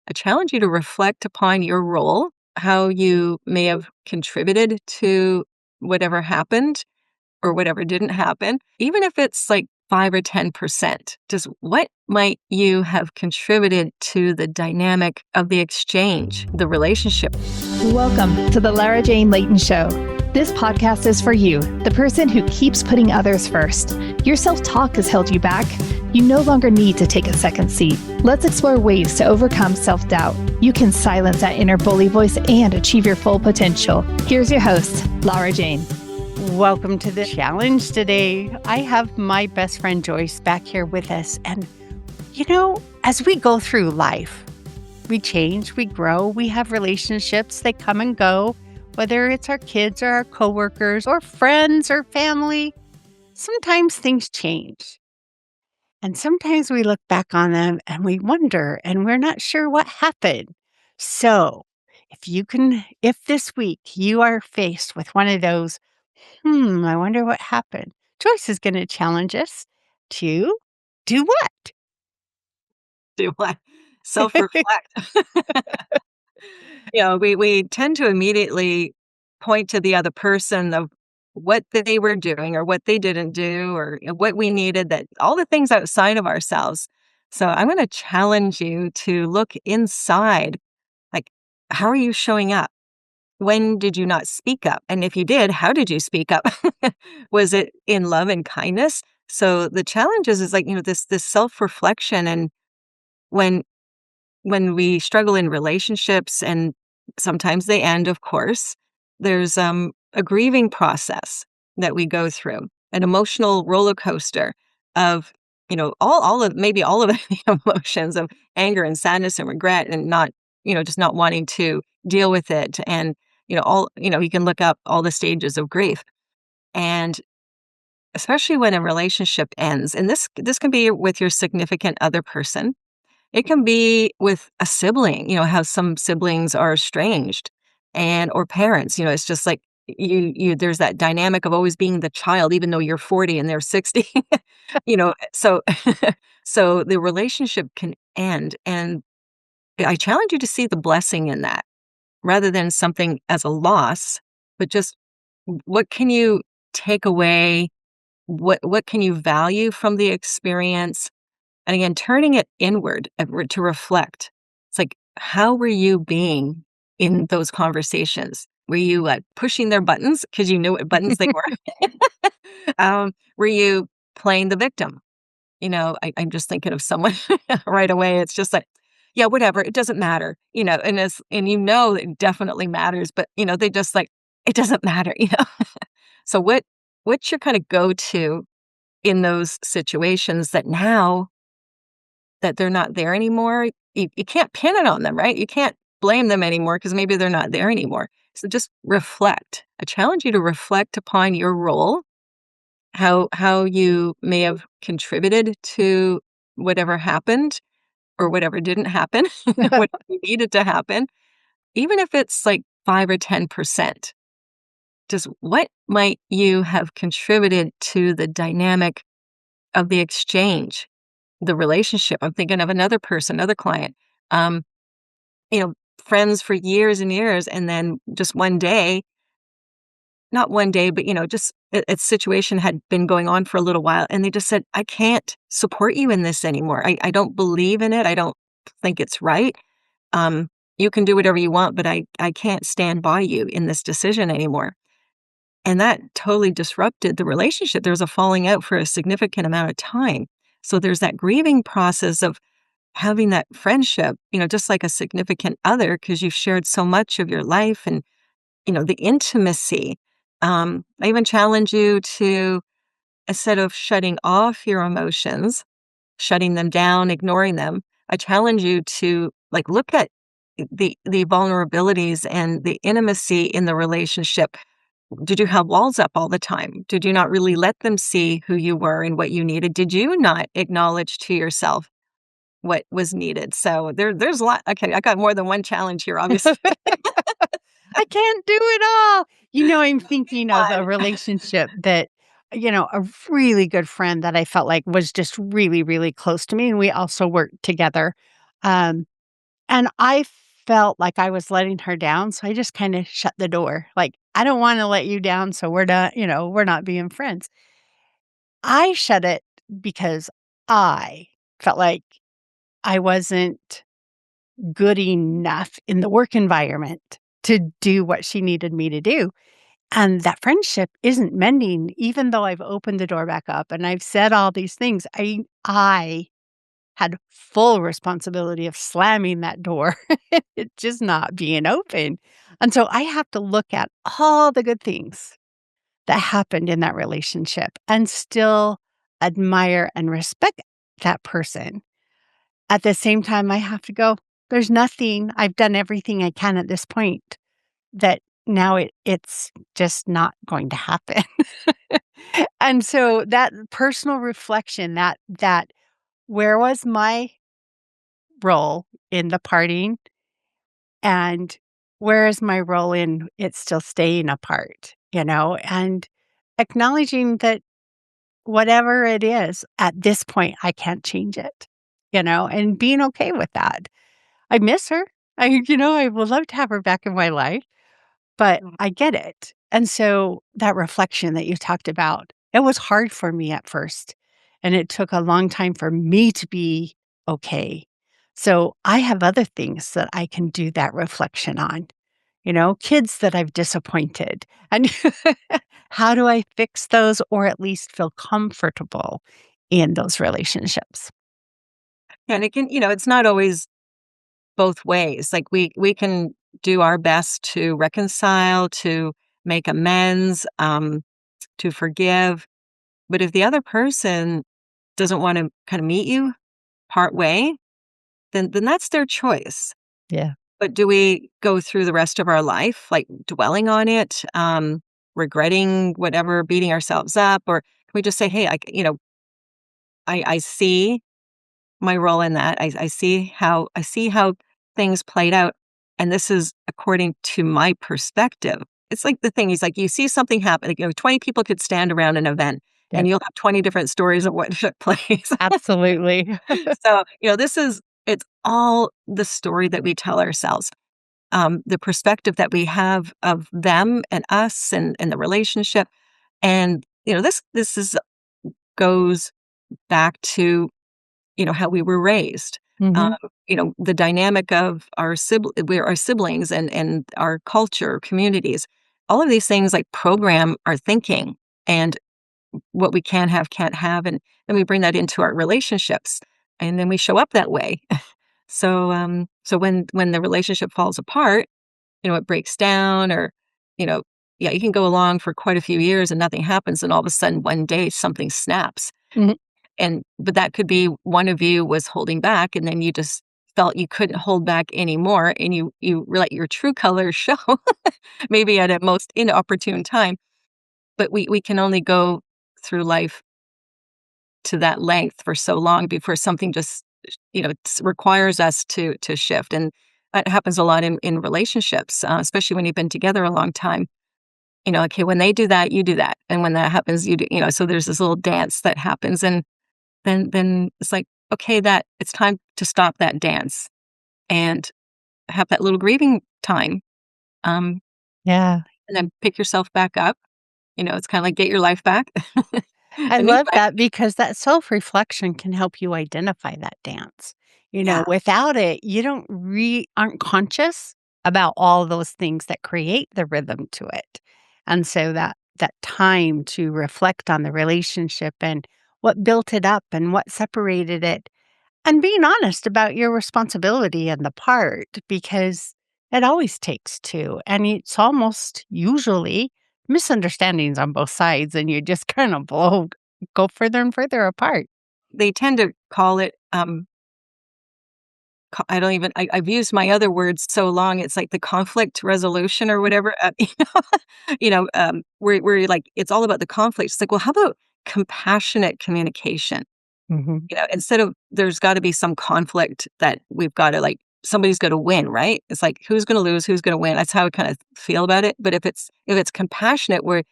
I challenge you to reflect upon your role, how you may have contributed to whatever happened or whatever didn't happen, even if it's like 5 or 10%. Just what might you have contributed to the dynamic of the exchange, the relationship? Welcome to the Lara Jane Layton Show. This podcast is for you, the person who keeps putting others first. Your self-talk has held you back. You no longer need to take a second seat. Let's explore ways to overcome self-doubt. You can silence that inner bully voice and achieve your full potential. Here's your host, Lara Jane. Welcome to the challenge today. I have my best friend Joyce back here with us. And, as we go through life, we change, we grow, we have relationships, they come and go, whether it's our kids or our coworkers or friends or family. Sometimes things change. And sometimes we look back on them and we wonder and we're not sure what happened. So if this week you are faced with one of those, I wonder what happened, Joyce is going to challenge us to do what? Do what? Self-reflect. We tend to immediately point to the other person of what they were doing or what they didn't do or what we needed, that all the things outside of ourselves. So I'm going to challenge you to look inside. Like, how are you showing up? When did you not speak up? And if you did, how did you speak up? Was it in love and kindness? So the challenge is like, this self-reflection. And when we struggle in relationships, and sometimes they end, of course, there's a grieving process that we go through, an emotional roller coaster of, all of the emotions of anger and sadness and regret and not, just not wanting to deal with it. And, you can look up all the stages of grief. And especially when a relationship ends, and this can be with your significant other person. It can be with a sibling, how some siblings are estranged, or parents, it's just like there's that dynamic of always being the child, even though you're 40 and they're 60, so, so the relationship can end. And I challenge you to see the blessing in that rather than something as a loss, but just what can you take away? What can you value from the experience? And again, turning it inward to reflect. It's like, how were you being in those conversations? Were you pushing their buttons because you knew what buttons they were? Were you playing the victim? I'm just thinking of someone right away. It's just like, yeah, whatever. It doesn't matter, and it definitely matters, but they just like, it doesn't matter. So what's your kind of go-to in those situations that now that they're not there anymore, you can't pin it on them, right? You can't blame them anymore because maybe they're not there anymore. So just reflect. I challenge you to reflect upon your role, how you may have contributed to whatever happened or whatever didn't happen, what needed to happen, even if it's like 5 or 10%. Just what might you have contributed to the dynamic of the exchange, the relationship? I'm thinking of another person, another client, um, friends for years and years. And then just one day, not one day, but, just a situation had been going on for a little while. And they just said, I can't support you in this anymore. I don't believe in it. I don't think it's right. You can do whatever you want, but I can't stand by you in this decision anymore. And that totally disrupted the relationship. There was a falling out for a significant amount of time. So there's that grieving process of having that friendship, just like a significant other, because you've shared so much of your life and, the intimacy. I even challenge you to, instead of shutting off your emotions, shutting them down, ignoring them, I challenge you to like look at the vulnerabilities and the intimacy in the relationship. Did you have walls up all the time? Did you not really let them see who you were and what you needed? Did you not acknowledge to yourself what was needed? So there's a lot. Okay, I got more than one challenge here, obviously. I can't do it all. I'm thinking of a relationship that, a really good friend that I felt like was just really, really close to me. And we also worked together. Um, And I felt like I was letting her down, so I just kind of shut the door. Like, I don't want to let you down, so we're not, we're not being friends. I shut it because I felt like I wasn't good enough in the work environment to do what she needed me to do. And that friendship isn't mending, even though I've opened the door back up and I've said all these things. I had full responsibility of slamming that door, it just not being open. And so I have to look at all the good things that happened in that relationship and still admire and respect that person. At the same time, I have to go, there's nothing, I've done everything I can at this point that now it's just not going to happen. And so that personal reflection, that where was my role in the parting and where is my role in it still staying apart, and acknowledging that whatever it is at this point, I can't change it, and being okay with that. I miss her. I would love to have her back in my life, but I get it. And so that reflection that you talked about, it was hard for me at first. And it took a long time for me to be okay. So I have other things that I can do that reflection on, kids that I've disappointed. And how do I fix those or at least feel comfortable in those relationships? And it can, it's not always both ways. Like we can do our best to reconcile, to make amends, to forgive. But if the other person doesn't want to kind of meet you part way, then that's their choice. Yeah. But do we go through the rest of our life like dwelling on it, regretting whatever, beating ourselves up, or can we just say, "Hey, I see my role in that. I see how things played out, and this is according to my perspective." It's like the thing, he's like, you see something happen, 20 people could stand around an event, and Yep. you'll have 20 different stories of what took place. Absolutely. So, it's all the story that we tell ourselves, the perspective that we have of them and us and the relationship. And, this goes back to how we were raised. Um, Mhm. the dynamic of our siblings and our culture, communities, all of these things like program our thinking and what we can have, can't have, and then we bring that into our relationships, and then we show up that way. So when the relationship falls apart, it breaks down, or you know, yeah, you can go along for quite a few years and nothing happens, and all of a sudden one day something snaps. Mhm. But that could be one of you was holding back, and then you just felt you couldn't hold back anymore, and you let your true colors show, maybe at a most inopportune time. But we can only go through life to that length for so long before something just requires us to shift. And that happens a lot in relationships, especially when you've been together a long time. Okay, when they do that, you do that, and when that happens, you do. So there's this little dance that happens, and then it's like, okay, that it's time to stop that dance and have that little grieving time, um, Yeah. and then pick yourself back up. It's kind of like get your life back, I a new love life. that because that self-reflection can help you identify that dance. Yeah, Without it, you aren't conscious about all those things that create the rhythm to it. And so that time to reflect on the relationship and what built it up and what separated it, and being honest about your responsibility in the part, because it always takes two, and it's almost usually misunderstandings on both sides, and you just kind of go further and further apart. they tend to call it. I don't even. I've used my other words so long. It's like the conflict resolution or whatever. Where you're like, it's all about the conflict. It's like, well, how about compassionate communication? Mhm. Instead of there's got to be some conflict that we've got to like somebody's going to win, right? It's like who's going to lose, who's going to win. That's how I kind of feel about it. But if it's compassionate, where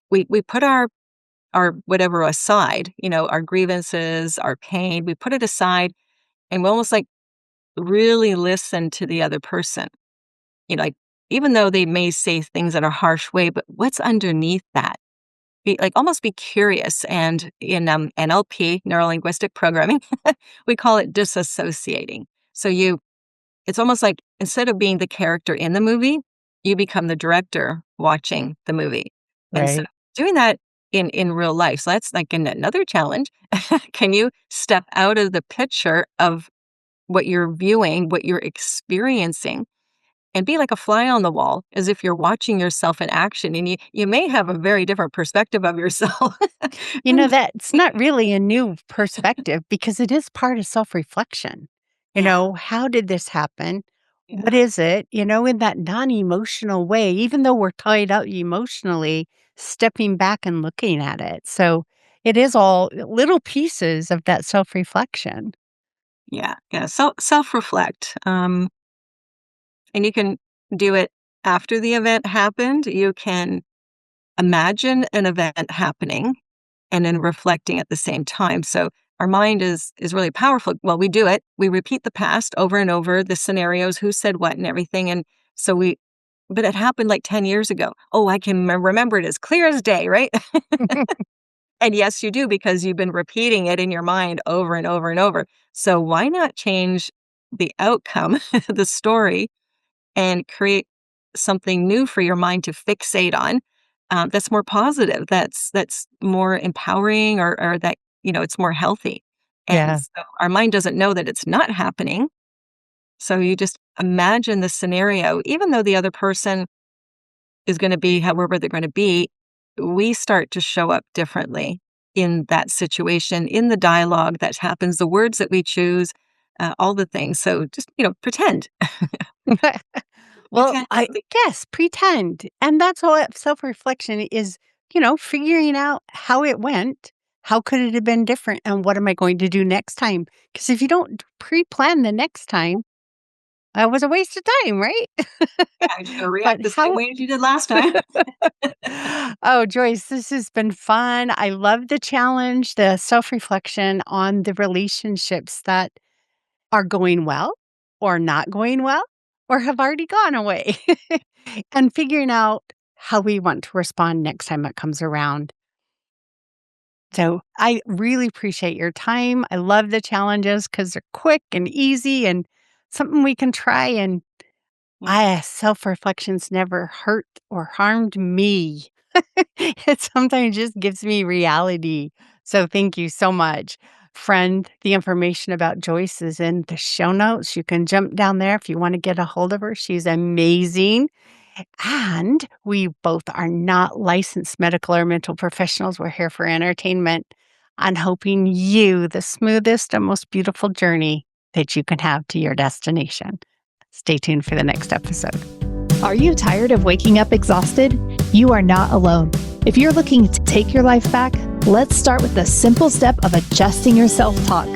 we put our whatever aside, our grievances, our pain, we put it aside, and we almost like really listen to the other person. Like, even though they may say things in a harsh way, but what's underneath that? Almost be curious. And in NLP, neuro-linguistic programming, we call it disassociating. So it's almost like instead of being the character in the movie, you become the director watching the movie. And so Right. doing that in real life. So that's like another challenge. Can you step out of the picture of what you're viewing, what you're experiencing, and be like a fly on the wall as if you're watching yourself in action, and you may have a very different perspective of yourself. That's not really a new perspective because it is part of self-reflection. Yeah, How did this happen? What yeah, is it? In that non-emotional way, even though we're tied up emotionally, stepping back and looking at it. So it is all little pieces of that self-reflection. yeah, yeah. So self-reflect, and you can do it after the event happened. You can imagine an event happening and then reflecting at the same time. So our mind is really powerful. Well, we do it. We repeat the past over and over, the scenarios, who said what and everything. And so but it happened like 10 years ago. Oh, I can remember it as clear as day, right? And yes, you do, because you've been repeating it in your mind over and over and over. So why not change the outcome, the story, and create something new for your mind to fixate on, that's more positive, that's more empowering, or that, it's more healthy. And Yeah. so our mind doesn't know that it's not happening. So you just imagine the scenario, even though the other person is going to be however they're going to be, we start to show up differently in that situation, in the dialogue that happens, the words that we choose, all the things. So just, pretend. Well, Pretend I something. guess pretend. And that's what self-reflection is, figuring out how it went. How could it have been different? And what am I going to do next time? Because if you don't pre-plan the next time, it was a waste of time, right? Yeah, you're gonna But react the same how way as you did last time. Oh, Joyce, this has been fun. I love the challenge, the self-reflection on the relationships that are going well or not going well or have already gone away and figuring out how we want to respond next time it comes around. So I really appreciate your time. I love the challenges because they're quick and easy and something we can try. And Yeah. I self-reflections never hurt or harmed me. It sometimes just gives me reality. So thank you so much. Friend, the information about Joyce is in the show notes. You can jump down there if you want to get a hold of her. She's amazing. And we both are not licensed medical or mental professionals. We're here for entertainment and hoping you the smoothest and most beautiful journey that you can have to your destination. Stay tuned for the next episode. Are you tired of waking up exhausted? You are not alone. If you're looking to take your life back, let's start with the simple step of adjusting your self-talk.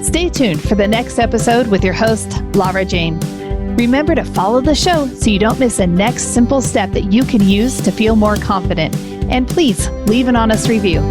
Stay tuned for the next episode with your host, Lara Jane. Remember to follow the show so you don't miss the next simple step that you can use to feel more confident. And please leave an honest review.